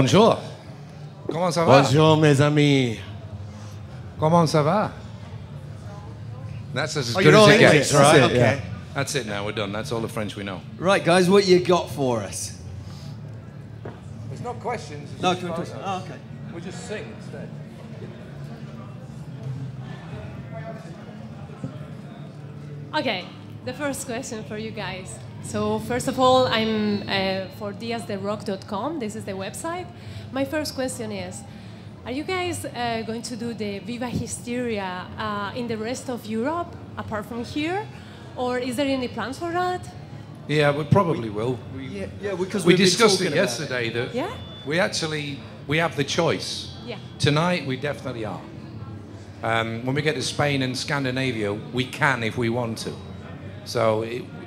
Bonjour. Comment ça va? Bonjour, mes amis. Comment ça va? That's as good you're all as it English, gets. right? That's it, Okay. yeah. That's it now, we're done. That's all the French we know. Right, guys, what you got for us? It's not questions. No, questions. Oh, okay. We'll just sing instead. Okay, the first question for you guys. So first of all, I'm for diastherock.com. This is the website. My first question is, are you guys going to do the Viva Hysteria in the rest of Europe, apart from here? Or is there any plans for that? Yeah, we probably will. Because We we've been discussed talking it about yesterday that Yeah? we have the choice. Yeah. Tonight we definitely are. When we get to Spain and Scandinavia, we can if we want to. So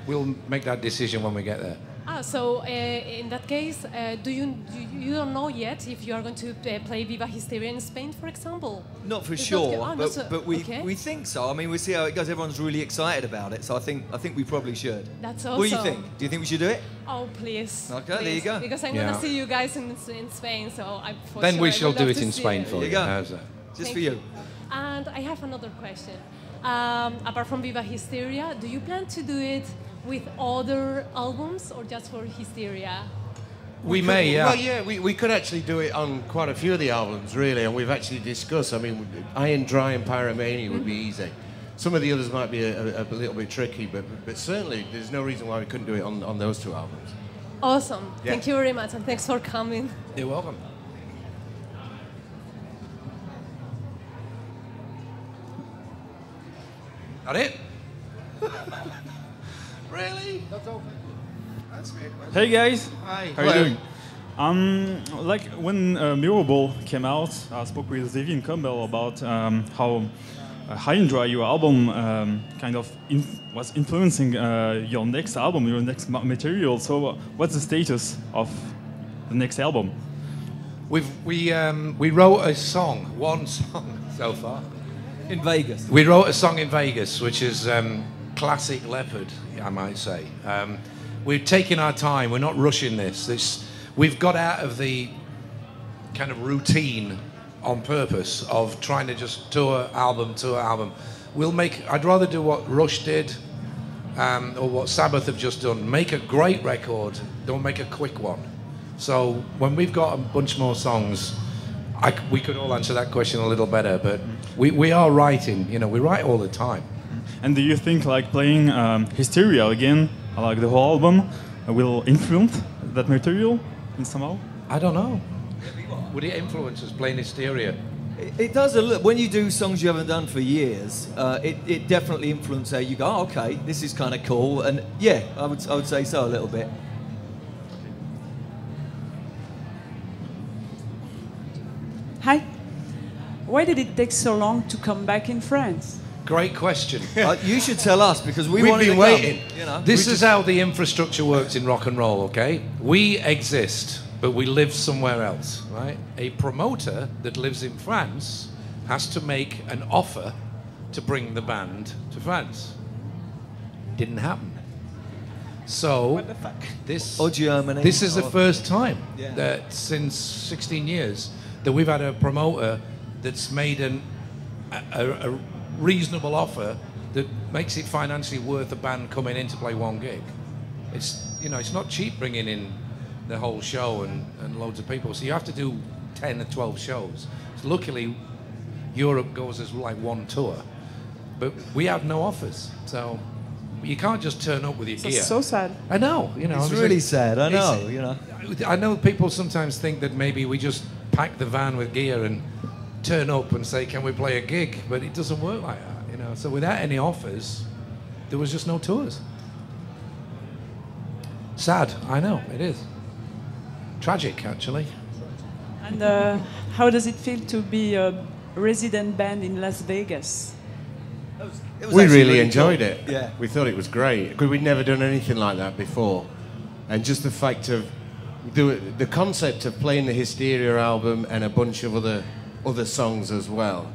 we'll make that decision when we get there. So in that case, you don't know yet if you are going to play Viva Hysteria in Spain, for example? Not for It's sure, not- oh, but, not so- but we, okay. we think so. I mean, we'll see how it goes. Everyone's really excited about it, so I think we probably should. That's What do you awesome. think? Do you think we should do it? Oh, please. Okay, there you please. go. Because I'm Yeah. going to see you guys in Spain, so Then we shall would do love it to in see Spain it. for There you. you go. How's that? Just Thank for you. And I have another question. Apart from Viva Hysteria, do you plan to do it with other albums or just for Hysteria? We may, yeah. Well, yeah, we could actually do it on quite a few of the albums, really, and we've actually discussed. I mean, Iron Dry and Pyromania would be easy. Some of the others might be a little bit tricky, but certainly there's no reason why we couldn't do it on those two albums. Awesome. Yeah. Thank you very much, and thanks for coming. You're welcome. That it? Really? That's all. That's me. Hey guys, Hi. how are you doing? Like when Mirrorball came out, I spoke with Vivian Campbell about how High and Dry, your album, kind of was influencing your next album, your next material. So, what's the status of the next album? We wrote a song, one song so far. In Vegas. We wrote a song in Vegas, which is classic Leppard, I might say. We're taking our time. We're not rushing this. We've got out of the kind of routine on purpose of trying to just tour album. I'd rather do what Rush did or what Sabbath have just done. Make a great record, don't make a quick one. So when we've got a bunch more songs, we could all answer that question a little better, but we are writing, we write all the time. And do you think like playing Hysteria again, like the whole album, will influence that material in somehow? I don't know. Would it influence us playing Hysteria? It does a little. When you do songs you haven't done for years, it definitely influences how you go. Oh, okay, this is kind of cool, and yeah, I would say so a little bit. Hi. Why did it take so long to come back in France? Great question. You should tell us because We've wanted been to waiting. Come, you know. This is how the infrastructure works in rock and roll, okay? We exist, but we live somewhere else, right? A promoter that lives in France has to make an offer to bring the band to France. Didn't happen. So, What the fuck? Or Germany. this is the or- first time Yeah. that since 16 years that we've had a promoter that's made a reasonable offer that makes it financially worth a band coming in to play one gig. It's not cheap bringing in the whole show and loads of people. So you have to do 10 or 12 shows. So luckily, Europe goes as like one tour, but we have no offers. So you can't just turn up with your gear. So sad. I know, It's obviously- really sad. I know. It's- You know. I know people sometimes think that maybe we just pack the van with gear and turn up and say, can we play a gig? But it doesn't work like that, So without any offers, there was just no tours. Sad, I know, it is. Tragic, actually. And how does it feel to be a resident band in Las Vegas? It was We actually really enjoyed cool. it. Yeah. We thought it was great because we'd never done anything like that before, and just the fact of the concept of playing the Hysteria album and a bunch of other songs as well,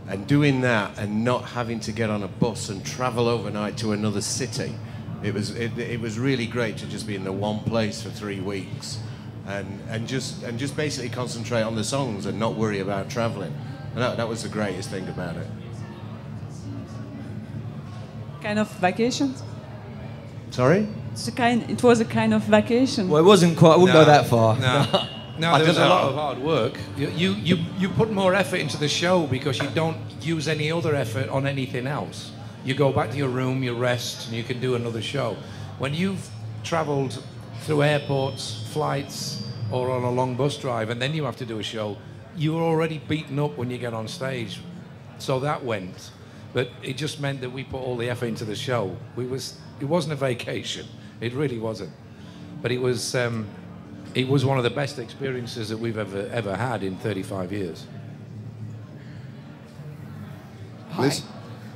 and doing that and not having to get on a bus and travel overnight to another city. It was really great to just be in the one place for 3 weeks and just basically concentrate on the songs and not worry about traveling. And that was the greatest thing about it. Kind of vacation? Sorry? It was a kind of vacation. Well, it wasn't quite. I wouldn't go that far. No, there was a lot of hard work. You put more effort into the show because you don't use any other effort on anything else. You go back to your room, you rest, and you can do another show. When you've travelled through airports, flights, or on a long bus drive, and then you have to do a show, you're already beaten up when you get on stage. So that went. But it just meant that we put all the effort into the show. It wasn't a vacation. It really wasn't. But it was one of the best experiences that we've ever had in 35 years. Please,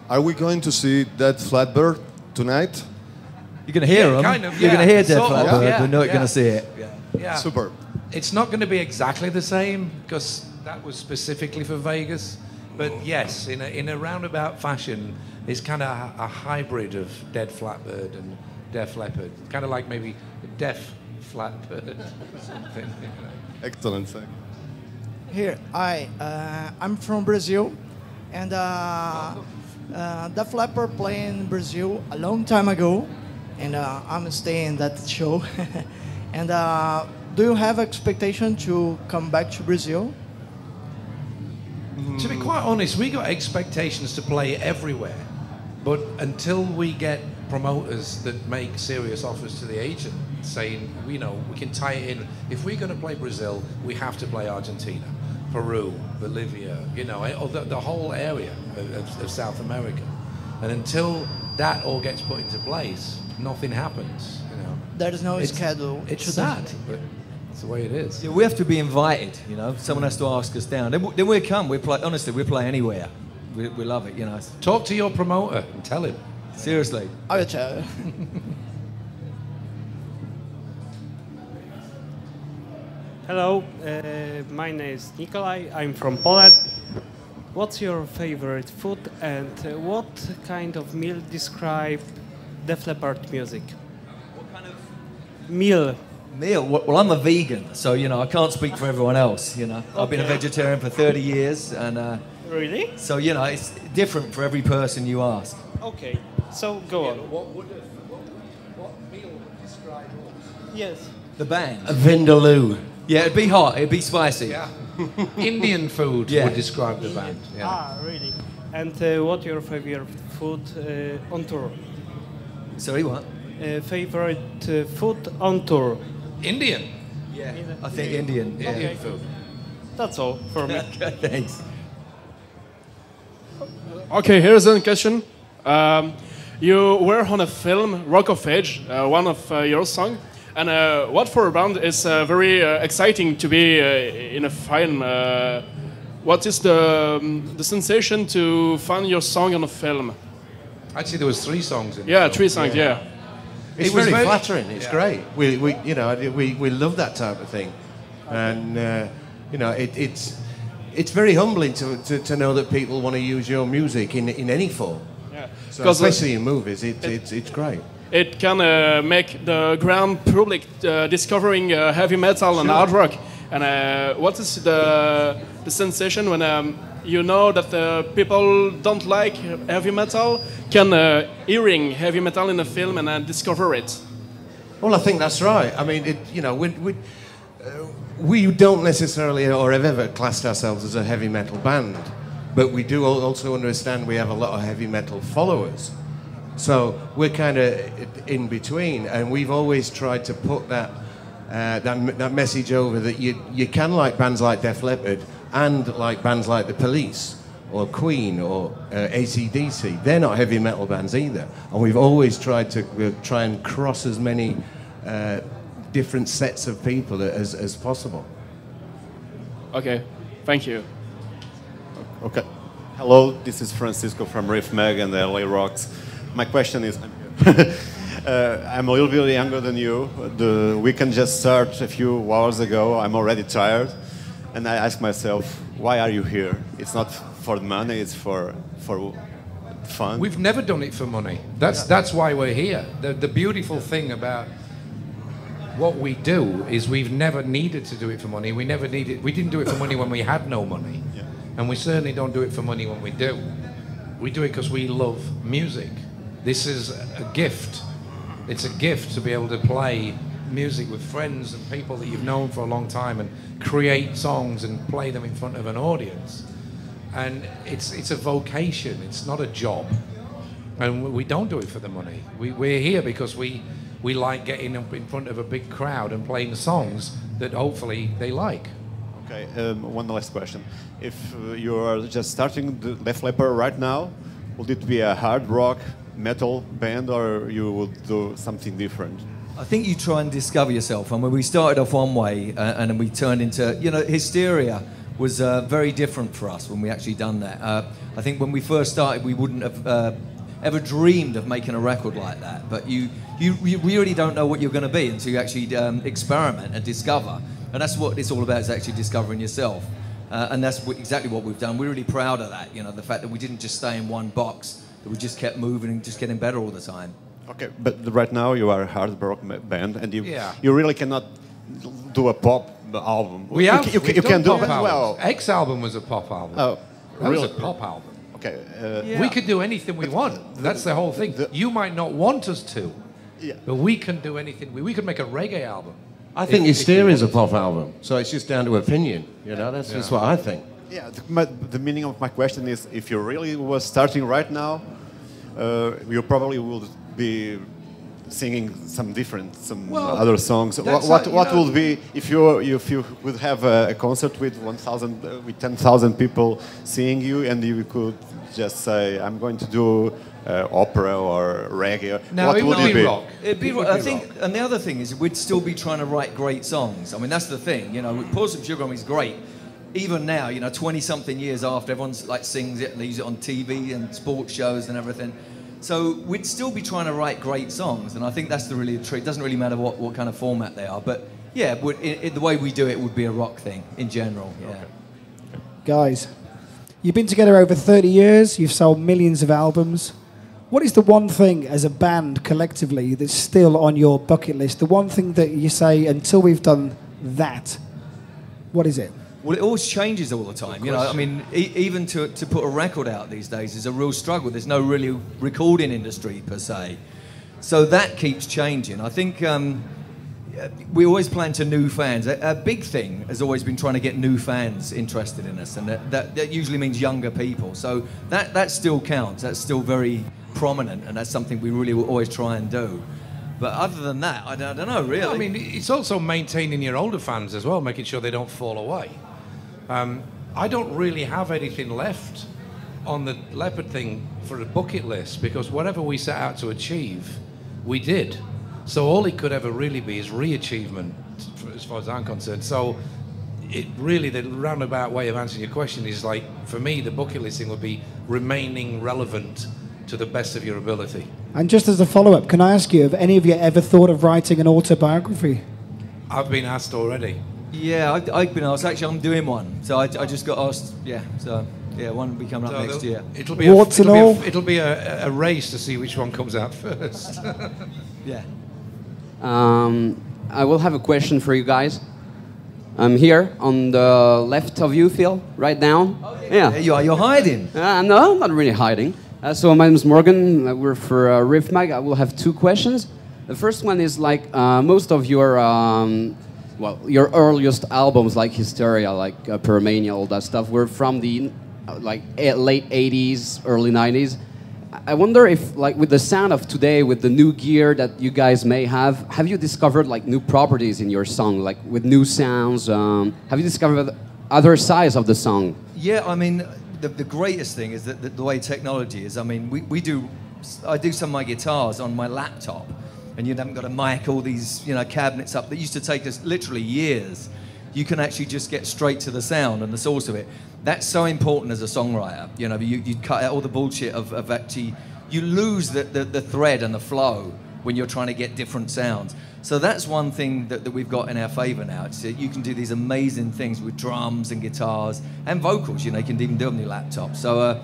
are we going to see Dead Flatbird tonight? You're going to hear them. Kind of, You're going to hear Dead Sort of, Flatbird. yeah, We're not yeah. going to see it. Yeah. Super. It's not going to be exactly the same because that was specifically for Vegas. But yes, in a roundabout fashion, it's kind of a hybrid of Dead Flatbird and Def Leppard. Kind of like maybe Def Flatbird or something. You know. Excellent. Here, I'm from Brazil, and Def Leppard played in Brazil a long time ago, and I'm staying at that show. And do you have expectation to come back to Brazil? To be quite honest, we got expectations to play everywhere, but until we get promoters that make serious offers to the agent saying, we can tie it in. If we're going to play Brazil, we have to play Argentina, Peru, Bolivia, or the whole area of South America. And until that all gets put into place, nothing happens. There is no schedule. It's sad, but it's the way it is. Yeah, we have to be invited, Someone has to ask us down. Then we come. Honestly, we play anywhere. We love it, Talk to your promoter and tell him. Seriously. I will tell you. Hello, my name is Nikolai. I'm from Poland. What's your favorite food and what kind of meal describe Def Leppard music? What kind of meal? Well, I'm a vegan, so I can't speak for everyone else. I've been a vegetarian for 30 years, and really? So it's different for every person you ask. Okay, so go on. What meal would describe us? Yes. The band. A vindaloo. Yeah, it'd be hot. It'd be spicy. Yeah. Indian food would describe the band. Yeah. Ah, really? And what your favorite food on tour? Sorry, what? Favorite food on tour? Indian. Yeah, I think Indian. Yeah. Okay. Food. That's all for me. Thanks. Okay, here's a question. You were on a film, Rock of Age, one of your songs. And what for a band is very exciting to be in a film. What is the sensation to find your song on a film? Actually, there was 3 songs in it. Yeah, 3 songs, yeah. It's It was very very- flattering. It's great. We love that type of thing, and it's very humbling to know that people want to use your music in any form. Yeah. So especially in movies, it's great. It can make the grand public discovering heavy metal and hard rock. And what is the sensation when you know that people don't like heavy metal can hearing heavy metal in a film and discover it? Well, I think that's right. I mean, we don't necessarily or have ever classed ourselves as a heavy metal band, but we do also understand we have a lot of heavy metal followers. So we're kind of in between, and we've always tried to put that message over that you can like bands like Def Leppard and like bands like The Police or Queen or AC/DC. They're not heavy metal bands either, and we've always tried to try and cross as many different sets of people as possible. Okay, thank you. Okay. Hello, this is Francisco from Reef Mega and the LA Rocks. My question is, I'm a little bit younger than you. The weekend just started a few hours ago. I'm already tired. And I ask myself, why are you here? It's not for money, it's for fun. We've never done it for money. That's why we're here. The beautiful thing about what we do is we've never needed to do it for money. We didn't do it for money when we had no money. Yeah. And we certainly don't do it for money when we do. We do it because we love music. This is a gift. It's a gift to be able to play music with friends and people that you've known for a long time and create songs and play them in front of an audience. And it's a vocation, it's not a job. And we don't do it for the money. We're here because we like getting up in front of a big crowd and playing songs that hopefully they like. Okay, one last question. If you are just starting the Def Leppard right now, would it be a hard rock, metal band, or you would do something different? I think you try and discover yourself. I mean, we started off one way and then we turned into, Hysteria was very different for us when we actually done that. I think when we first started, we wouldn't have ever dreamed of making a record like that. But you really don't know what you're going to be until you actually experiment and discover. And that's what it's all about, is actually discovering yourself. And that's exactly what we've done. We're really proud of that, the fact that we didn't just stay in one box, that we just kept moving and just getting better all the time. Okay, but right now you are a hard rock band, and you really cannot do a pop album. You can do it well. X album was a pop album. Oh, that really? was a pop album. Okay, we could do anything we want. That's the whole thing. You might not want us to, but we can do anything. We could make a reggae album. I think Hysteria is a pop album, so it's just down to opinion. That's just what I think. Yeah, the meaning of my question is, if you really was starting right now, you probably would be singing some other songs. What would be if you would have a concert with 10,000 people seeing you, and you could just say, I'm going to do opera or reggae? No, what it would be rock. It'd be rock. I think, and the other thing is, we'd still be trying to write great songs. I mean, that's the thing. Pour Some Sugar on Me is great. Even now, 20-something years after, everyone's like sings it and they use it on TV and sports shows and everything. So we'd still be trying to write great songs, and I think that's the trick. It doesn't really matter what kind of format they are, but yeah, the way we do it would be a rock thing in general. Yeah. Okay. Guys, you've been together over 30 years. You've sold millions of albums. What is the one thing as a band collectively that's still on your bucket list? The one thing that you say, until we've done that, what is it? Well, it always changes all the time. I mean, even to put a record out these days is a real struggle. There's no really recording industry per se. So that keeps changing. I think we always plan to new fans. A big thing has always been trying to get new fans interested in us, and that usually means younger people. So that still counts. That's still very prominent, and that's something we really will always try and do. But other than that, I don't know, really. I mean, it's also maintaining your older fans as well, making sure they don't fall away. I don't really have anything left on the Leppard thing for a bucket list, because whatever we set out to achieve, we did. So all it could ever really be is re-achievement, as far as I'm concerned. So it really, the roundabout way of answering your question is, like, for me, the bucket list thing would be remaining relevant to the best of your ability. And just as a follow-up, can I ask you, have any of you ever thought of writing an autobiography? I've been asked already. Yeah, I've been asked. Actually, I'm doing one. So I just got asked. Yeah, so yeah, one will be coming up next year. It'll be it'll be a race to see which one comes out first. Yeah. I will have a question for you guys. I'm here on the left of you, Phil, right down. Yeah. There you are. You're hiding. No, I'm not really hiding. So my name is Morgan. We're for Reef Mega. I will have two questions. The first one is, like, most of your your earliest albums, like Hysteria, like Pyromania, all that stuff, were from the late 80s, early 90s. I wonder if, like, with the sound of today, with the new gear that you guys may have you discovered, like, new properties in your song, like with new sounds? Have you discovered other sides of the song? Yeah, I mean, the greatest thing is that the way technology is. I mean, I do some of my guitars on my laptop, and you haven't got to mic all these cabinets up that used to take us literally years. You can actually just get straight to the sound and the source of it. That's so important as a songwriter. You cut out all the bullshit of actually, you lose the thread and the flow when you're trying to get different sounds. So that's one thing that we've got in our favor now. It's that you can do these amazing things with drums and guitars and vocals. You can even do them on your laptop. So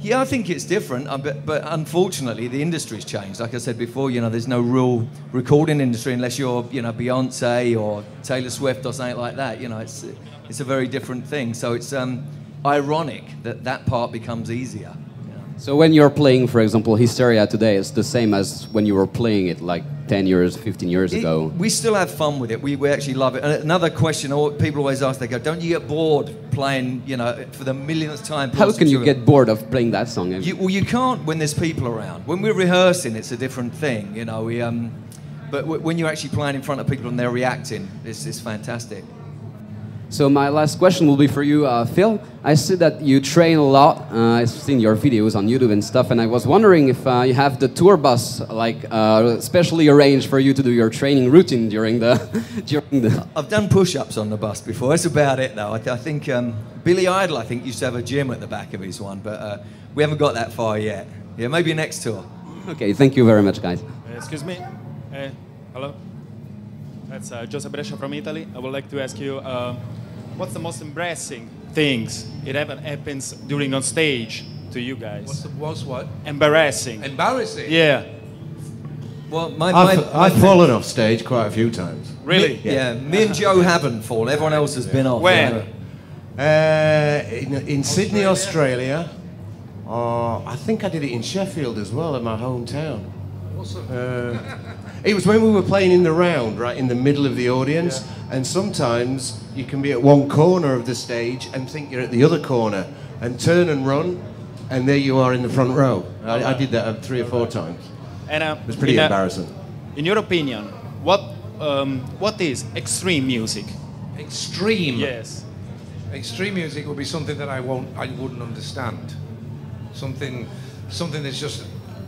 Yeah, I think it's different, but unfortunately the industry's changed. Like I said before, there's no real recording industry unless you're, Beyonce or Taylor Swift or something like that. It's a very different thing. So it's ironic that part becomes easier. So when you're playing, for example, Hysteria today, it's the same as when you were playing it like 10 years, 15 years ago. We still have fun with it. We actually love it. And another question people always ask, they go, don't you get bored playing, for the millionth time? How can you get bored of playing that song? Well, you can't when there's people around. When we're rehearsing, it's a different thing, but when you're actually playing in front of people and they're reacting, it's fantastic. So my last question will be for you, Phil. I see that you train a lot. I've seen your videos on YouTube and stuff, and I was wondering if you have the tour bus, specially arranged for you to do your training routine during the. I've done push-ups on the bus before. That's about it, though. I think Billy Idol, used to have a gym at the back of his one, but we haven't got that far yet. Yeah, maybe next tour. Okay, thank you very much, guys. Excuse me. Hello. That's Joseph Brescia from Italy. I would like to ask you, what's the most embarrassing things it ever happens during on stage to you guys? What's what? Embarrassing. Embarrassing? Yeah. Well, I've fallen off stage quite a few times. Really? Yeah, me and Joe haven't fallen. Everyone else has been off. When? In Sydney, Australia. I think I did it in Sheffield as well, in my hometown. Awesome. It was when we were playing in the round, right in the middle of the audience, and sometimes you can be at one corner of the stage and think you're at the other corner, and turn and run, and there you are in the front row. I did that 3 or 4 times. And, it was pretty embarrassing. In your opinion, what is extreme music? Extreme? Yes. Extreme music would be something that I wouldn't understand. Something that's just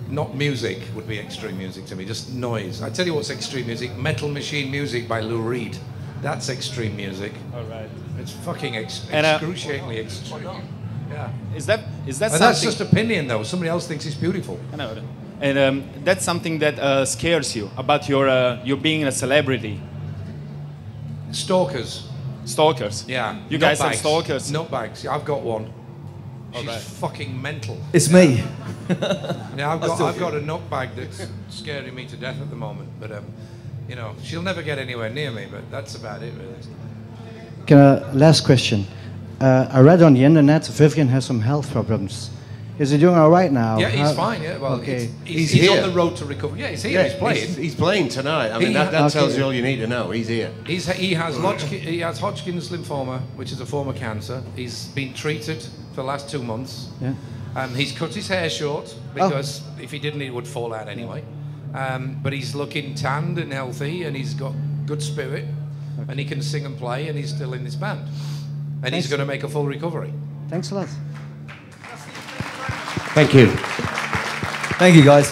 not music would be extreme music to me, just noise. I tell you what's extreme music: Metal Machine Music by Lou Reed. That's extreme music. All right. It's fucking excruciatingly extreme. Yeah. Is that something? That's just opinion, though. Somebody else thinks it's beautiful. I know. And that's something that scares you about your being a celebrity. Stalkers. Stalkers. Yeah. You guys have stalkers. Nutbags. Yeah, I've got one. She's right. fucking mental. It's me. Yeah, I've got a nutbag that's scaring me to death at the moment. But she'll never get anywhere near me. But that's about it, really. Last question. I read on the internet Vivian has some health problems. Is he doing all right now? Yeah, he's fine. Yeah, well, okay. He's on the road to recovery. Yeah, he's here. Yeah, he's playing. He's playing tonight. I mean, that tells you all you need to know. He's here. He has Hodgkin's lymphoma, which is a form of cancer. He's been treated for the last 2 months. Yeah. He's cut his hair short because if he didn't, it would fall out anyway. But he's looking tanned and healthy, and he's got good spirit, and he can sing and play, and he's still in this band, and he's going to make a full recovery. Thanks a lot. Thank you. Thank you, guys.